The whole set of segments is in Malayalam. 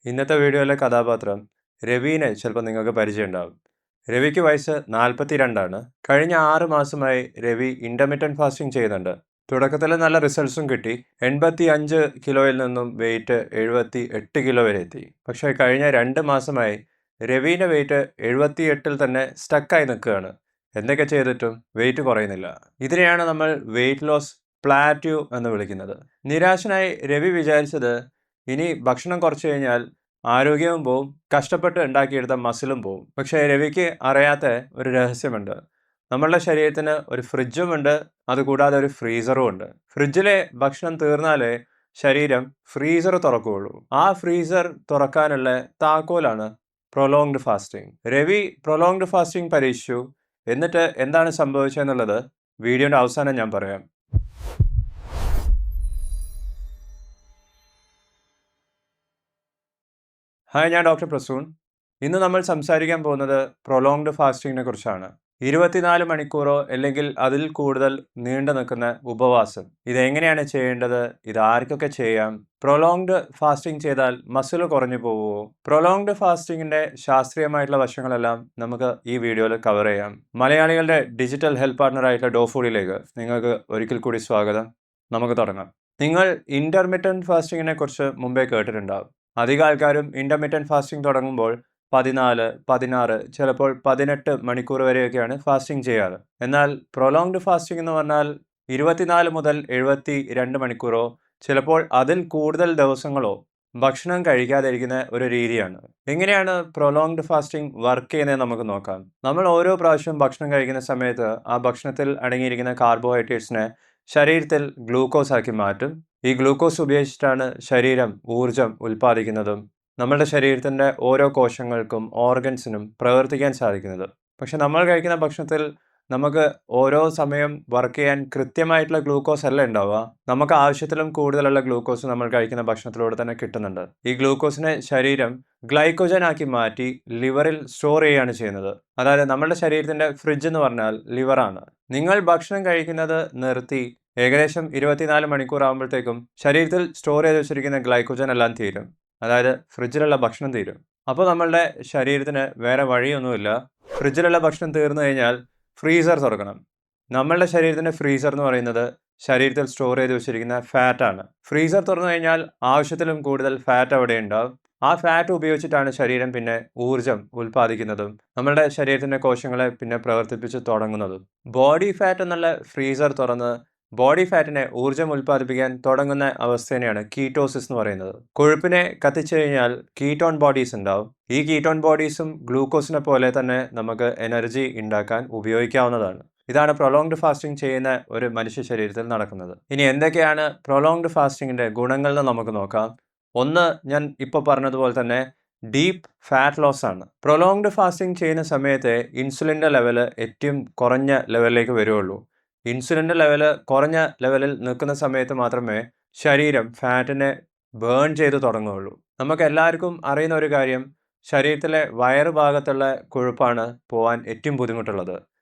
ഇന്നത്തെ വീഡിയോയിലെ കഥാപാത്രം രവീനെ ചിലപ്പോൾ നിങ്ങൾക്ക് പരിചയമുണ്ടാവും. രവിക്ക് വയസ്സ് 42 കഴിഞ്ഞ 6 മാസമായി രവി ഇൻ്റർമിറ്റൻറ്റ് ഫാസ്റ്റിംഗ് ചെയ്യുന്നുണ്ട്. തുടക്കത്തിൽ നല്ല റിസൾട്ട്സും കിട്ടി. 85 കിലോയിൽ നിന്നും വെയിറ്റ് 78 കിലോ വരെ എത്തി. പക്ഷേ കഴിഞ്ഞ 2 മാസമായി രവീൻ്റെ വെയിറ്റ് 78 തന്നെ സ്റ്റക്കായി നിൽക്കുകയാണ്. എന്തൊക്കെ ചെയ്തിട്ടും വെയിറ്റ് കുറയുന്നില്ല. ഇതിനെയാണ് നമ്മൾ വെയിറ്റ് ലോസ് പ്ലാറ്റ്യൂ എന്ന് വിളിക്കുന്നത്. നിരാശനായി രവി വിചാരിച്ചത് ഇനി ഭക്ഷണം കുറച്ച് കഴിഞ്ഞാൽ ആരോഗ്യവും പോവും, കഷ്ടപ്പെട്ട് ഉണ്ടാക്കിയെടുത്ത മസിലും പോവും. പക്ഷേ രവിക്ക് അറിയാത്ത ഒരു രഹസ്യമുണ്ട്. നമ്മളുടെ ശരീരത്തിന് ഒരു ഫ്രിഡ്ജുമുണ്ട്, അതുകൂടാതെ ഒരു ഫ്രീസറും ഉണ്ട്. ഫ്രിഡ്ജിലെ ഭക്ഷണം തീർന്നാലേ ശരീരം ഫ്രീസർ തുറക്കുകയുള്ളൂ. ആ ഫ്രീസർ തുറക്കാനുള്ള താക്കോലാണ് prolonged fasting. Ravi prolonged fasting പരീക്ഷിച്ചു. എന്നിട്ട് എന്താണ് സംഭവിച്ചതെന്നുള്ളത് വീഡിയോയുടെ അവസാനം ഞാൻ പറയാം. ഹായ്, ഞാൻ ഡോക്ടർ പ്രസൂൺ. ഇന്ന് നമ്മൾ സംസാരിക്കാൻ പോകുന്നത് പ്രൊലോങ്ഡ് ഫാസ്റ്റിങ്ങിനെ കുറിച്ചാണ്. 24 മണിക്കൂറോ അല്ലെങ്കിൽ അതിൽ കൂടുതൽ നീണ്ടു നിൽക്കുന്ന ഉപവാസം. ഇതെങ്ങനെയാണ് ചെയ്യേണ്ടത്? ഇത് ആർക്കൊക്കെ ചെയ്യാം? പ്രൊലോങ്ഡ് ഫാസ്റ്റിംഗ് ചെയ്താൽ മസിൽ കുറഞ്ഞു പോവുമോ? പ്രൊലോങ്ഡ് ഫാസ്റ്റിങ്ങിൻ്റെ ശാസ്ത്രീയമായിട്ടുള്ള വശങ്ങളെല്ലാം നമുക്ക് ഈ വീഡിയോയിൽ കവർ ചെയ്യാം. മലയാളികളുടെ ഡിജിറ്റൽ ഹെൽത്ത് പാർട്ണറായിട്ടുള്ള ഡോഫൂഡിലേക്ക് നിങ്ങൾക്ക് ഒരിക്കൽ കൂടി സ്വാഗതം. നമുക്ക് തുടങ്ങാം. നിങ്ങൾ ഇൻ്റർമിറ്റൻറ്റ് ഫാസ്റ്റിങ്ങിനെ കുറിച്ച് മുമ്പേ കേട്ടിട്ടുണ്ടാകും. അധികം ആൾക്കാരും ഇൻ്റർമിറ്റൻറ്റ് ഫാസ്റ്റിംഗ് തുടങ്ങുമ്പോൾ 14, 16, ചിലപ്പോൾ 18 മണിക്കൂർ വരെയൊക്കെയാണ് ഫാസ്റ്റിംഗ് ചെയ്യാറ്. എന്നാൽ പ്രൊലോങ്ഡ് ഫാസ്റ്റിംഗ് എന്ന് പറഞ്ഞാൽ 24 മുതൽ 72 മണിക്കൂറോ ചിലപ്പോൾ അതിൽ കൂടുതൽ ദിവസങ്ങളോ ഭക്ഷണം കഴിക്കാതിരിക്കുന്ന ഒരു രീതിയാണ്. എങ്ങനെയാണ് പ്രൊലോങ്ഡ് ഫാസ്റ്റിംഗ് വർക്ക് ചെയ്യുന്നത് നമുക്ക് നോക്കാം. നമ്മൾ ഓരോ പ്രാവശ്യവും ഭക്ഷണം കഴിക്കുന്ന സമയത്ത് ആ ഭക്ഷണത്തിൽ അടങ്ങിയിരിക്കുന്ന കാർബോഹൈഡ്രേറ്റ്സിനെ ശരീരത്തിൽ ഗ്ലൂക്കോസ് ആക്കി മാറ്റും. ഈ ഗ്ലൂക്കോസ് ഉപയോഗിച്ചിട്ടാണ് ശരീരം ഊർജം ഉൽപ്പാദിക്കുന്നതും നമ്മുടെ ശരീരത്തിൻ്റെ ഓരോ കോശങ്ങൾക്കും ഓർഗൻസിനും പ്രവർത്തിക്കാൻ സാധിക്കുന്നത്. പക്ഷെ നമ്മൾ കഴിക്കുന്ന ഭക്ഷണത്തിൽ നമുക്ക് ഓരോ സമയം വർക്ക് ചെയ്യാൻ കൃത്യമായിട്ടുള്ള ഗ്ലൂക്കോസ് അല്ല ഉണ്ടാവുക. നമുക്ക് ആവശ്യത്തിലും കൂടുതലുള്ള ഗ്ലൂക്കോസ് നമ്മൾ കഴിക്കുന്ന ഭക്ഷണത്തിലൂടെ തന്നെ കിട്ടുന്നുണ്ട്. ഈ ഗ്ലൂക്കോസിനെ ശരീരം ഗ്ലൈക്കോജൻ ആക്കി മാറ്റി ലിവറിൽ സ്റ്റോർ ചെയ്യുകയാണ് ചെയ്യുന്നത്. അതായത് നമ്മുടെ ശരീരത്തിൻ്റെ ഫ്രിഡ്ജ് എന്ന് പറഞ്ഞാൽ ലിവറാണ്. നിങ്ങൾ ഭക്ഷണം കഴിക്കുന്നത് നിർത്തി ഏകദേശം 24 മണിക്കൂർ ആകുമ്പോഴത്തേക്കും ശരീരത്തിൽ സ്റ്റോർ ചെയ്ത് വെച്ചിരിക്കുന്ന ഗ്ലൈക്കോജൻ എല്ലാം തീരും. അതായത് ഫ്രിഡ്ജിലുള്ള ഭക്ഷണം തീരും. അപ്പോൾ നമ്മളുടെ ശരീരത്തിന് വേറെ വഴിയൊന്നുമില്ല. ഫ്രിഡ്ജിലുള്ള ഭക്ഷണം തീർന്നു കഴിഞ്ഞാൽ ഫ്രീസർ തുറക്കണം. നമ്മളുടെ ശരീരത്തിൻ്റെ ഫ്രീസർ എന്ന് പറയുന്നത് ശരീരത്തിൽ സ്റ്റോർ ചെയ്ത് വെച്ചിരിക്കുന്ന ഫാറ്റാണ്. ഫ്രീസർ തുറന്നു കഴിഞ്ഞാൽ ആവശ്യത്തിലും കൂടുതൽ ഫാറ്റ് അവിടെ ഉണ്ടാവും. ആ ഫാറ്റ് ഉപയോഗിച്ചിട്ടാണ് ശരീരം പിന്നെ ഊർജം ഉൽപ്പാദിക്കുന്നതും നമ്മളുടെ ശരീരത്തിൻ്റെ കോശങ്ങളെ പിന്നെ പ്രവർത്തിപ്പിച്ച് തുടങ്ങുന്നതും. ബോഡി ഫാറ്റ് എന്നുള്ള ഫ്രീസർ തുറന്ന് ബോഡി ഫാറ്റിനെ ഊർജ്ജം ഉൽപ്പാദിപ്പിക്കാൻ തുടങ്ങുന്ന അവസ്ഥയാണ് കീറ്റോസിസ് എന്ന് പറയുന്നത്. കൊഴുപ്പിനെ കത്തിച്ചു കഴിഞ്ഞാൽ കീറ്റോൺ ബോഡീസ് ഉണ്ടാവും. ഈ കീറ്റോൺ ബോഡീസും ഗ്ലൂക്കോസിനെ പോലെ തന്നെ നമുക്ക് എനർജി ഉണ്ടാക്കാൻ ഉപയോഗിക്കാവുന്നതാണ്. ഇതാണ് പ്രൊലോങ്ഡ് ഫാസ്റ്റിംഗ് ചെയ്യുന്ന ഒരു മനുഷ്യ ശരീരത്തിൽ നടക്കുന്നത്. ഇനി എന്തൊക്കെയാണ് പ്രൊലോങ്ഡ് ഫാസ്റ്റിങ്ങിൻ്റെ ഗുണങ്ങൾ എന്ന് നമുക്ക് നോക്കാം. ഒന്ന്, ഞാൻ ഇപ്പോൾ പറഞ്ഞതുപോലെ തന്നെ ഡീപ്പ് ഫാറ്റ് ലോസ് ആണ്. പ്രൊലോങ്ഡ് ഫാസ്റ്റിംഗ് ചെയ്യുന്ന സമയത്ത് ഇൻസുലിൻ്റെ ലെവൽ ഏറ്റവും കുറഞ്ഞ ലെവലിലേക്ക് വരുള്ളൂ. ഇൻസുലിൻ്റെ ലെവൽ കുറഞ്ഞ ലെവലിൽ നിൽക്കുന്ന സമയത്ത് മാത്രമേ ശരീരം ഫാറ്റിനെ ബേൺ ചെയ്ത് തുടങ്ങുകയുള്ളൂ. നമുക്ക് എല്ലാവർക്കും അറിയുന്ന ഒരു കാര്യം, ശരീരത്തിലെ വയറ് ഭാഗത്തുള്ള കൊഴുപ്പാണ് പോകാൻ ഏറ്റവും ബുദ്ധിമുട്ടുള്ളത്.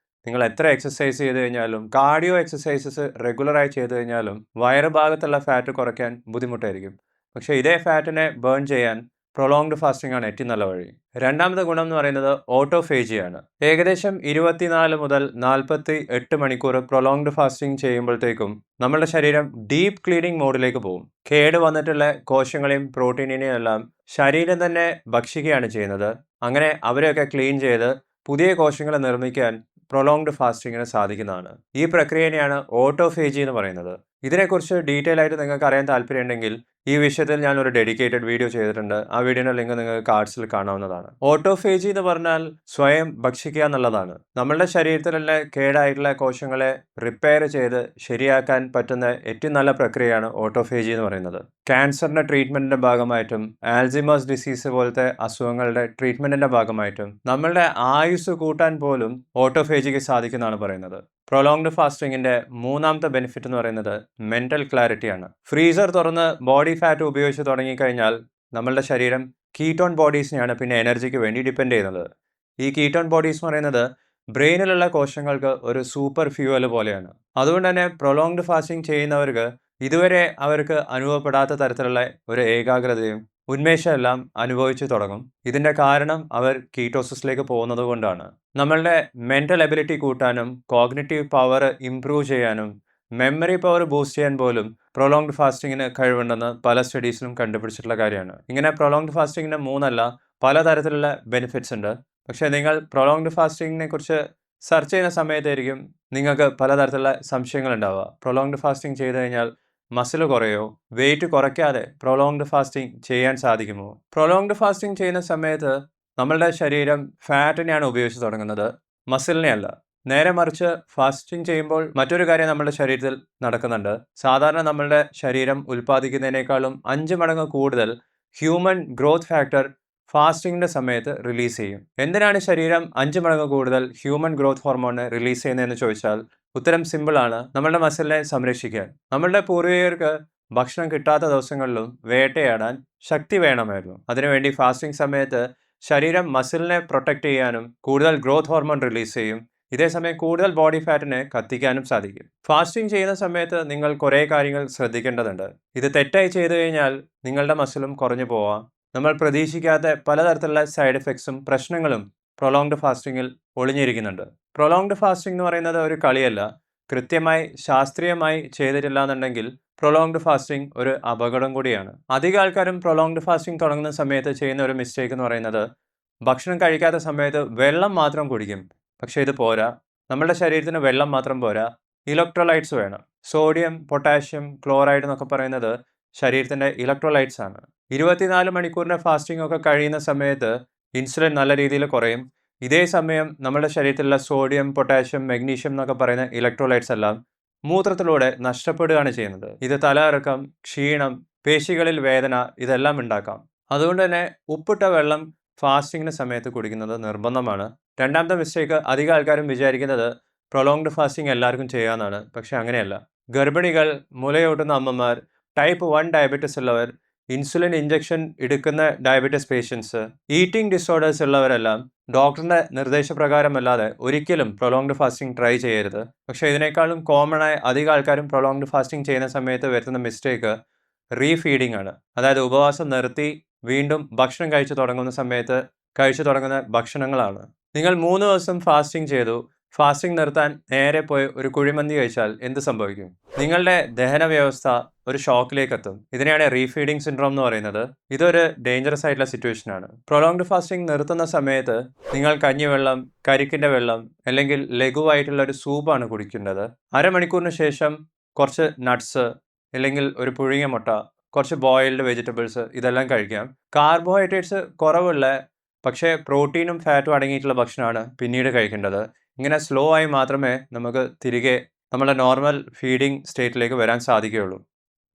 നിങ്ങൾ എത്ര എക്സസൈസ് ചെയ്ത് കഴിഞ്ഞാലും, കാർഡിയോ എക്സസൈസസ് റെഗുലറായി ചെയ്ത് കഴിഞ്ഞാലും വയറ് ഭാഗത്തുള്ള ഫാറ്റ് കുറയ്ക്കാൻ ബുദ്ധിമുട്ടായിരിക്കും. പക്ഷേ ഇതേ ഫാറ്റിനെ ബേൺ ചെയ്യാൻ പ്രൊലോങ്ഡ് ഫാസ്റ്റിംഗ് ആണ് ഏറ്റവും നല്ല വഴി. രണ്ടാമത്തെ ഗുണം എന്ന് പറയുന്നത് ഓട്ടോഫേജിയാണ്. ഏകദേശം 24 മുതൽ 48 മണിക്കൂർ പ്രൊലോങ്ഡ് ഫാസ്റ്റിംഗ് ചെയ്യുമ്പോഴത്തേക്കും നമ്മുടെ ശരീരം ഡീപ്പ് ക്ലീനിങ് മോഡിലേക്ക് പോകും. കേട് വന്നിട്ടുള്ള കോശങ്ങളെയും പ്രോട്ടീനിനെയും എല്ലാം ശരീരം തന്നെ ഭക്ഷിക്കുകയാണ് ചെയ്യുന്നത്. അങ്ങനെ അവരെയൊക്കെ ക്ലീൻ ചെയ്ത് പുതിയ കോശങ്ങളെ നിർമ്മിക്കാൻ പ്രൊലോങ്ഡ് ഫാസ്റ്റിങ്ങിന് സാധിക്കുന്നതാണ്. ഈ പ്രക്രിയനെയാണ് ഓട്ടോഫേജി എന്ന് പറയുന്നത്. ഇതിനെക്കുറിച്ച് ഡീറ്റെയിൽ ആയിട്ട് നിങ്ങൾക്ക് അറിയാൻ താല്പര്യമുണ്ടെങ്കിൽ ഈ വിഷയത്തിൽ ഞാനൊരു ഡെഡിക്കേറ്റഡ് വീഡിയോ ചെയ്തിട്ടുണ്ട്. ആ വീഡിയോയുടെ ലിങ്ക് നിങ്ങൾക്ക് കാർഡ്സിൽ കാണാവുന്നതാണ്. ഓട്ടോഫേജി എന്ന് പറഞ്ഞാൽ സ്വയം ഭക്ഷിക്കുക എന്നുള്ളതാണ്. നമ്മളുടെ ശരീരത്തിലുള്ള കേടായിട്ടുള്ള കോശങ്ങളെ റിപ്പയർ ചെയ്ത് ശരിയാക്കാൻ പറ്റുന്ന ഏറ്റവും നല്ല പ്രക്രിയയാണ് ഓട്ടോഫേജി എന്ന് പറയുന്നത്. ക്യാൻസറിൻ്റെ ട്രീറ്റ്മെൻറ്റിൻ്റെ ഭാഗമായിട്ടും ആൽസിമേഴ്സ് ഡിസീസ് പോലത്തെ അസുഖങ്ങളുടെ ട്രീറ്റ്മെൻറ്റിൻ്റെ ഭാഗമായിട്ടും നമ്മളുടെ ആയുസ് കൂട്ടാൻ പോലും ഓട്ടോഫേജിക്ക് സാധിക്കുന്നതാണ് പറയുന്നത്. പ്രൊലോങ്ഡ് ഫാസ്റ്റിങ്ങിൻ്റെ മൂന്നാമത്തെ ബെനിഫിറ്റ് എന്ന് പറയുന്നത് മെൻ്റൽ ക്ലാരിറ്റിയാണ്. ഫ്രീസർ തുറന്ന് ബോഡി ഫാറ്റ് ഉപയോഗിച്ച് തുടങ്ങിക്കഴിഞ്ഞാൽ നമ്മളുടെ ശരീരം കീറ്റോൺ ബോഡീസിനെയാണ് പിന്നെ എനർജിക്ക് വേണ്ടി ഡിപ്പെൻഡ് ചെയ്യുന്നത്. ഈ കീറ്റോൺ ബോഡീസ് എന്ന് പറയുന്നത് ബ്രെയിനിലുള്ള കോശങ്ങൾക്ക് ഒരു സൂപ്പർ ഫ്യൂവൽ പോലെയാണ്. അതുകൊണ്ട് തന്നെ പ്രൊലോങ്ഡ് ഫാസ്റ്റിംഗ് ചെയ്യുന്നവർക്ക് ഇതുവരെ അവർക്ക് അനുഭവപ്പെടാത്ത തരത്തിലുള്ള ഒരു ഏകാഗ്രതയും ഉന്മേഷമെല്ലാം അനുഭവിച്ചു തുടങ്ങും. ഇതിൻ്റെ കാരണം അവർ കീറ്റോസിസിലേക്ക് പോകുന്നത് കൊണ്ടാണ്. നമ്മളുടെ മെൻ്റൽ എബിലിറ്റി കൂട്ടാനും കോഗ്നിറ്റീവ് പവർ ഇംപ്രൂവ് ചെയ്യാനും മെമ്മറി പവർ ബൂസ്റ്റ് ചെയ്യാൻ പോലും പ്രൊലോങ്ഡ് ഫാസ്റ്റിങ്ങിന് കഴിവുണ്ടെന്ന് പല സ്റ്റഡീസിലും കണ്ടുപിടിച്ചിട്ടുള്ള കാര്യമാണ്. ഇങ്ങനെ പ്രൊലോങ്ഡ് ഫാസ്റ്റിങ്ങിന് 3 അല്ല പലതരത്തിലുള്ള ബെനിഫിറ്റ്സ് ഉണ്ട്. പക്ഷേ നിങ്ങൾ പ്രൊലോങ്ഡ് ഫാസ്റ്റിങ്ങിനെ കുറിച്ച് സെർച്ച് ചെയ്യുന്ന സമയത്തായിരിക്കും നിങ്ങൾക്ക് പലതരത്തിലുള്ള സംശയങ്ങളുണ്ടാവുക. പ്രൊലോങ്ഡ് ഫാസ്റ്റിംഗ് ചെയ്ത് കഴിഞ്ഞാൽ മസിൽ കുറയോ, വെയിറ്റ് കുറയ്ക്കാതെ പ്രൊലോങ്ഡ് ഫാസ്റ്റിംഗ് ചെയ്യാൻ സാധിക്കുമോ? പ്രൊലോങ്ഡ് ഫാസ്റ്റിംഗ് ചെയ്യുന്ന സമയത്ത് നമ്മളുടെ ശരീരം ഫാറ്റിനെയാണ് ഉപയോഗിച്ച് തുടങ്ങുന്നത്, മസിലിനെ അല്ല. നേരെ മറിച്ച് ഫാസ്റ്റിംഗ് ചെയ്യുമ്പോൾ മറ്റൊരു കാര്യം നമ്മുടെ ശരീരത്തിൽ നടക്കുന്നുണ്ട്. സാധാരണ നമ്മളുടെ ശരീരം ഉൽപ്പാദിക്കുന്നതിനേക്കാളും 5 മടങ്ങ് കൂടുതൽ ഹ്യൂമൻ ഗ്രോത്ത് ഫാക്ടർ ഫാസ്റ്റിങ്ങിൻ്റെ സമയത്ത് റിലീസ് ചെയ്യും. എന്തിനാണ് ശരീരം 5 മടങ്ങ് കൂടുതൽ ഹ്യൂമൻ ഗ്രോത്ത് ഹോർമോണിനെ റിലീസ് ചെയ്യുന്നതെന്ന് ചോദിച്ചാൽ ഉത്തരം സിമ്പിളാണ്: നമ്മളുടെ മസിലിനെ സംരക്ഷിക്കാൻ. നമ്മളുടെ പൂർവികർക്ക് ഭക്ഷണം കിട്ടാത്ത ദിവസങ്ങളിലും വേട്ടയാടാൻ ശക്തി വേണമായിരുന്നു. അതിനുവേണ്ടി ഫാസ്റ്റിംഗ് സമയത്ത് ശരീരം മസിലിനെ പ്രൊട്ടക്റ്റ് ചെയ്യാനും കൂടുതൽ ഗ്രോത്ത് ഹോർമോൺ റിലീസ് ചെയ്യും. ഇതേസമയം കൂടുതൽ ബോഡി ഫാറ്റിനെ കത്തിക്കാനും സാധിക്കും. ഫാസ്റ്റിംഗ് ചെയ്യുന്ന സമയത്ത് നിങ്ങൾ കുറേ കാര്യങ്ങൾ ശ്രദ്ധിക്കേണ്ടതുണ്ട്. ഇത് തെറ്റായി ചെയ്തു കഴിഞ്ഞാൽ നിങ്ങളുടെ മസിലും കുറഞ്ഞു പോവാം. നമ്മൾ പ്രതീക്ഷിക്കാത്ത പലതരത്തിലുള്ള സൈഡ് എഫക്ട്സും പ്രശ്നങ്ങളും പ്രൊലോങ്ഡ് ഫാസ്റ്റിങ്ങിൽ ഒളിഞ്ഞിരിക്കുന്നുണ്ട്. പ്രൊലോങ്ഡ് ഫാസ്റ്റിംഗ് എന്ന് പറയുന്നത് ഒരു കളിയല്ല. കൃത്യമായി ശാസ്ത്രീയമായി ചെയ്തിട്ടില്ല എന്നുണ്ടെങ്കിൽ പ്രൊലോങ്ഡ് ഫാസ്റ്റിംഗ് ഒരു അപകടം കൂടിയാണ്. അധികം ആൾക്കാരും പ്രൊലോങ്ഡ് ഫാസ്റ്റിംഗ് തുടങ്ങുന്ന സമയത്ത് ചെയ്യുന്ന ഒരു മിസ്റ്റേക്ക് എന്ന് പറയുന്നത് ഭക്ഷണം കഴിക്കാത്ത സമയത്ത് വെള്ളം മാത്രം കുടിക്കും. പക്ഷേ ഇത് പോരാ. നമ്മുടെ ശരീരത്തിന് വെള്ളം മാത്രം പോരാ, ഇലക്ട്രോലൈറ്റ്സ് വേണം. സോഡിയം, പൊട്ടാഷ്യം, ക്ലോറൈഡ് എന്നൊക്കെ പറയുന്നത് ശരീരത്തിൻ്റെ ഇലക്ട്രോലൈറ്റ്സ് ആണ്. 24 മണിക്കൂറിൻ്റെ ഫാസ്റ്റിംഗ് ഒക്കെ കഴിയുന്ന സമയത്ത് ഇൻസുലിൻ നല്ല രീതിയിൽ കുറയും. ഇതേ സമയം നമ്മുടെ ശരീരത്തിലുള്ള സോഡിയം, പൊട്ടാഷ്യം, മഗ്നീഷ്യം എന്നൊക്കെ പറയുന്ന ഇലക്ട്രോലൈറ്റ്സ് എല്ലാം മൂത്രത്തിലൂടെ നഷ്ടപ്പെടുകയാണ് ചെയ്യുന്നത്. ഇത് തലകറക്കം, ക്ഷീണം, പേശികളിൽ വേദന ഇതെല്ലാം ഉണ്ടാക്കാം. അതുകൊണ്ട് തന്നെ ഉപ്പിട്ട വെള്ളം ഫാസ്റ്റിങ്ങിന് സമയത്ത് കുടിക്കുന്നത് നിർബന്ധമാണ്. രണ്ടാമത്തെ മിസ്റ്റേക്ക്, അധികം ആൾക്കാരും വിചാരിക്കുന്നത് പ്രൊലോങ്ഡ് ഫാസ്റ്റിംഗ് എല്ലാവർക്കും ചെയ്യാമെന്നാണ്. പക്ഷേ അങ്ങനെയല്ല. ഗർഭിണികൾ, മുലയൂട്ടുന്ന അമ്മമാർ, ടൈപ്പ് 1 ഡയബറ്റിസ് ഉള്ളവർ, ഇൻസുലിൻ ഇഞ്ചക്ഷൻ എടുക്കുന്ന ഡയബറ്റിസ് പേഷ്യൻസ്, ഈറ്റിംഗ് ഡിസോർഡേഴ്സ് ഉള്ളവരെല്ലാം ഡോക്ടറിൻ്റെ നിർദ്ദേശപ്രകാരമല്ലാതെ ഒരിക്കലും പ്രൊലോങ്ഡ് ഫാസ്റ്റിംഗ് ട്രൈ ചെയ്യരുത്. പക്ഷേ ഇതിനേക്കാളും കോമണായി അധികം ആൾക്കാരും പ്രൊലോങ്ഡ് ഫാസ്റ്റിംഗ് ചെയ്യുന്ന സമയത്ത് വരുത്തുന്ന മിസ്റ്റേക്ക് റീഫീഡിംഗ് ആണ്. അതായത് ഉപവാസം നിർത്തി വീണ്ടും ഭക്ഷണം കഴിച്ചു തുടങ്ങുന്ന സമയത്ത് കഴിച്ചു തുടങ്ങുന്ന ഭക്ഷണങ്ങളാണ്. നിങ്ങൾ 3 ദിവസം ഫാസ്റ്റിംഗ് ചെയ്തു, ഫാസ്റ്റിംഗ് നിർത്താൻ നേരെ പോയി ഒരു കുഴിമന്തി കഴിച്ചാൽ എന്ത് സംഭവിക്കും? നിങ്ങളുടെ ദഹന വ്യവസ്ഥ ഒരു ഷോക്കിലേക്ക് എത്തും. ഇതിനെയാണ് റീഫീഡിംഗ് സിൻഡ്രോം എന്ന് പറയുന്നത്. ഇതൊരു ഡേഞ്ചറസ് ആയിട്ടുള്ള സിറ്റുവേഷനാണ്. പ്രൊലോങ്ഡ് ഫാസ്റ്റിംഗ് നിർത്തുന്ന സമയത്ത് നിങ്ങൾ കഞ്ഞിവെള്ളം, കരിക്കിൻ്റെ വെള്ളം അല്ലെങ്കിൽ ലഘുവായിട്ടുള്ള ഒരു സൂപ്പാണ് കുടിക്കേണ്ടത്. അരമണിക്കൂറിന് ശേഷം കുറച്ച് നട്ട്സ് അല്ലെങ്കിൽ ഒരു പുഴുങ്ങിയ മുട്ട, കുറച്ച് ബോയിൽഡ് വെജിറ്റബിൾസ് ഇതെല്ലാം കഴിക്കാം. കാർബോഹൈഡ്രേറ്റ്സ് കുറവുള്ള പക്ഷേ പ്രോട്ടീനും ഫാറ്റും അടങ്ങിയിട്ടുള്ള ഭക്ഷണമാണ് പിന്നീട് കഴിക്കേണ്ടത്. ഇങ്ങനെ സ്ലോ ആയി മാത്രമേ നമുക്ക് തിരികെ നമ്മുടെ നോർമൽ ഫീഡിംഗ് സ്റ്റേറ്റിലേക്ക് വരാൻ സാധിക്കുകയുള്ളൂ.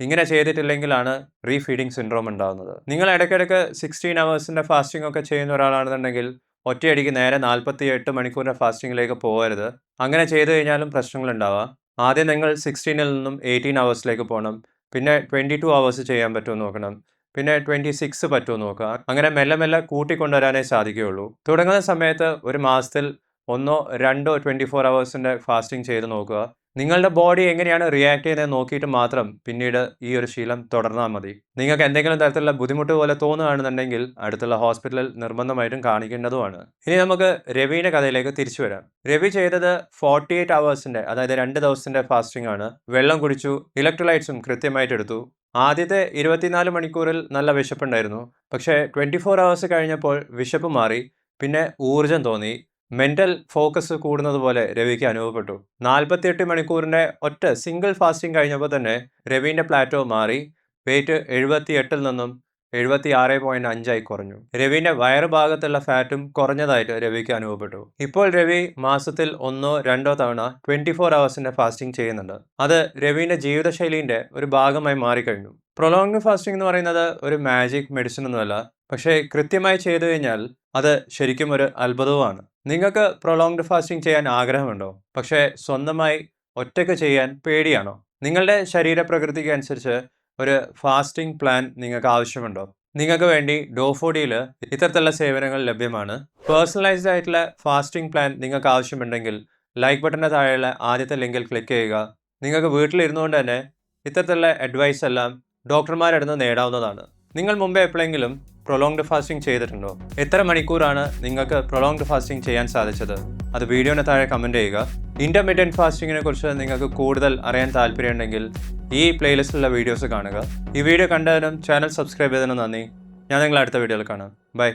ഇങ്ങനെ ചെയ്തിട്ടില്ലെങ്കിലാണ് റീഫീഡിംഗ് സിൻഡ്രോം ഉണ്ടാകുന്നത്. നിങ്ങൾ ഇടയ്ക്കിടയ്ക്ക് 16 അവേഴ്സിൻ്റെ ഫാസ്റ്റിംഗ് ഒക്കെ ചെയ്യുന്ന ഒരാളാണെന്നുണ്ടെങ്കിൽ ഒറ്റയടിക്ക് നേരെ 48 മണിക്കൂറിൻ്റെ ഫാസ്റ്റിങ്ങിലേക്ക് പോകരുത്. അങ്ങനെ ചെയ്തു കഴിഞ്ഞാലും പ്രശ്നങ്ങളുണ്ടാവാം. ആദ്യം നിങ്ങൾ 16-ൽ നിന്നും 18 അവേഴ്സിലേക്ക് പോകണം. പിന്നെ 22 അവേഴ്സ് ചെയ്യാൻ പറ്റുമെന്ന് നോക്കണം. പിന്നെ 26 പറ്റുമെന്ന് നോക്കുക. അങ്ങനെ മെല്ലെ മെല്ലെ കൂട്ടിക്കൊണ്ടുവരാനേ സാധിക്കുകയുള്ളൂ. തുടങ്ങുന്ന സമയത്ത് ഒരു മാസത്തിൽ 1 2 24 അവേഴ്സിൻ്റെ ഫാസ്റ്റിംഗ് ചെയ്ത് നോക്കുക. നിങ്ങളുടെ ബോഡി എങ്ങനെയാണ് റിയാക്ട് ചെയ്യുന്നത് നോക്കിയിട്ട് മാത്രം പിന്നീട് ഈ ഒരു ശീലം തുടർന്നാൽ മതി. നിങ്ങൾക്ക് എന്തെങ്കിലും തരത്തിലുള്ള ബുദ്ധിമുട്ട് പോലെ തോന്നുകയാണെന്നുണ്ടെങ്കിൽ അടുത്തുള്ള ഹോസ്പിറ്റലിൽ നിർബന്ധമായിട്ടും കാണിക്കേണ്ടതുമാണ്. ഇനി നമുക്ക് രവിയുടെ കഥയിലേക്ക് തിരിച്ചു വരാം. രവി ചെയ്തത് 48 അവേഴ്സിൻ്റെ, അതായത് 2 ദിവസത്തിൻ്റെ ഫാസ്റ്റിംഗ് ആണ്. വെള്ളം കുടിച്ചു, ഇലക്ട്രോലൈറ്റ്സും കൃത്യമായിട്ട് എടുത്തു. ആദ്യത്തെ 24 മണിക്കൂറിൽ നല്ല വിശപ്പുണ്ടായിരുന്നു. പക്ഷേ 24 അവേഴ്സ് കഴിഞ്ഞപ്പോൾ വിശപ്പ് മാറി. പിന്നെ ഊർജം തോന്നി. മെൻ്റൽ ഫോക്കസ് കൂടുന്നത് പോലെ രവിക്ക് അനുഭവപ്പെട്ടു. 48 മണിക്കൂറിൻ്റെ ഒറ്റ സിംഗിൾ ഫാസ്റ്റിംഗ് കഴിഞ്ഞപ്പോൾ തന്നെ രവിൻ്റെ പ്ലാറ്റോ മാറി. വെയിറ്റ് 78-ൽ നിന്നും 76.5 കുറഞ്ഞു. രവിൻ്റെ വയറ് ഭാഗത്തുള്ള ഫാറ്റും കുറഞ്ഞതായിട്ട് രവിക്ക് അനുഭവപ്പെട്ടു. ഇപ്പോൾ രവി മാസത്തിൽ 1 2 തവണ 24 അവേഴ്സിൻ്റെ ഫാസ്റ്റിംഗ് ചെയ്യുന്നുണ്ട്. അത് രവിൻ്റെ ജീവിതശൈലീൻ്റെ ഒരു ഭാഗമായി മാറിക്കഴിഞ്ഞു. പ്രൊലോങ്ഡ് ഫാസ്റ്റിംഗ് എന്ന് പറയുന്നത് ഒരു മാജിക് മെഡിസിൻ ഒന്നുമല്ല. പക്ഷേ കൃത്യമായി ചെയ്തു കഴിഞ്ഞാൽ അത് ശരിക്കും ഒരു അത്ഭുതവുമാണ്. നിങ്ങൾക്ക് പ്രൊലോങ്ഡ് ഫാസ്റ്റിംഗ് ചെയ്യാൻ ആഗ്രഹമുണ്ടോ? പക്ഷേ സ്വന്തമായി ഒറ്റയ്ക്ക് ചെയ്യാൻ പേടിയാണോ? നിങ്ങളുടെ ശരീരപ്രകൃതിക്ക് അനുസരിച്ച് ഒരു ഫാസ്റ്റിംഗ് പ്ലാൻ നിങ്ങൾക്ക് ആവശ്യമുണ്ടോ? നിങ്ങൾക്ക് വേണ്ടി ഡോഫോഡിയിൽ ഇത്തരത്തിലുള്ള സേവനങ്ങൾ ലഭ്യമാണ്. പേഴ്സണലൈസ്ഡ് ആയിട്ടുള്ള ഫാസ്റ്റിംഗ് പ്ലാൻ നിങ്ങൾക്ക് ആവശ്യമുണ്ടെങ്കിൽ ലൈക്ക് ബട്ടൻ്റെ താഴെയുള്ള ആദ്യത്തെ ലിങ്കിൽ ക്ലിക്ക് ചെയ്യുക. നിങ്ങൾക്ക് വീട്ടിലിരുന്നുകൊണ്ട് തന്നെ ഇത്തരത്തിലുള്ള അഡ്വൈസ് എല്ലാം ഡോക്ടർമാരുടെ അടുത്ത് നേടാവുന്നതാണ്. നിങ്ങൾ മുമ്പേ എപ്പോഴെങ്കിലും പ്രൊലോങ്ഡ് ഫാസ്റ്റിംഗ് ചെയ്തിട്ടുണ്ടോ? എത്ര മണിക്കൂറാണ് നിങ്ങൾക്ക് പ്രൊലോങ്ഡ് ഫാസ്റ്റിംഗ് ചെയ്യാൻ സാധിച്ചത്? അത് വീഡിയോന് താഴെ കമൻറ്റ് ചെയ്യുക. ഇൻ്റർമീഡിയറ്റ് ഫാസ്റ്റിങ്ങിനെ കുറിച്ച് നിങ്ങൾക്ക് കൂടുതൽ അറിയാൻ താല്പര്യമുണ്ടെങ്കിൽ ഈ പ്ലേലിസ്റ്റിലുള്ള വീഡിയോസ് കാണുക. ഈ വീഡിയോ കണ്ടതിനും ചാനൽ സബ്സ്ക്രൈബ് ചെയ്തതിനും നന്ദി. ഞാൻ നിങ്ങളെ അടുത്ത വീഡിയോയിൽ കാണാം. ബൈ.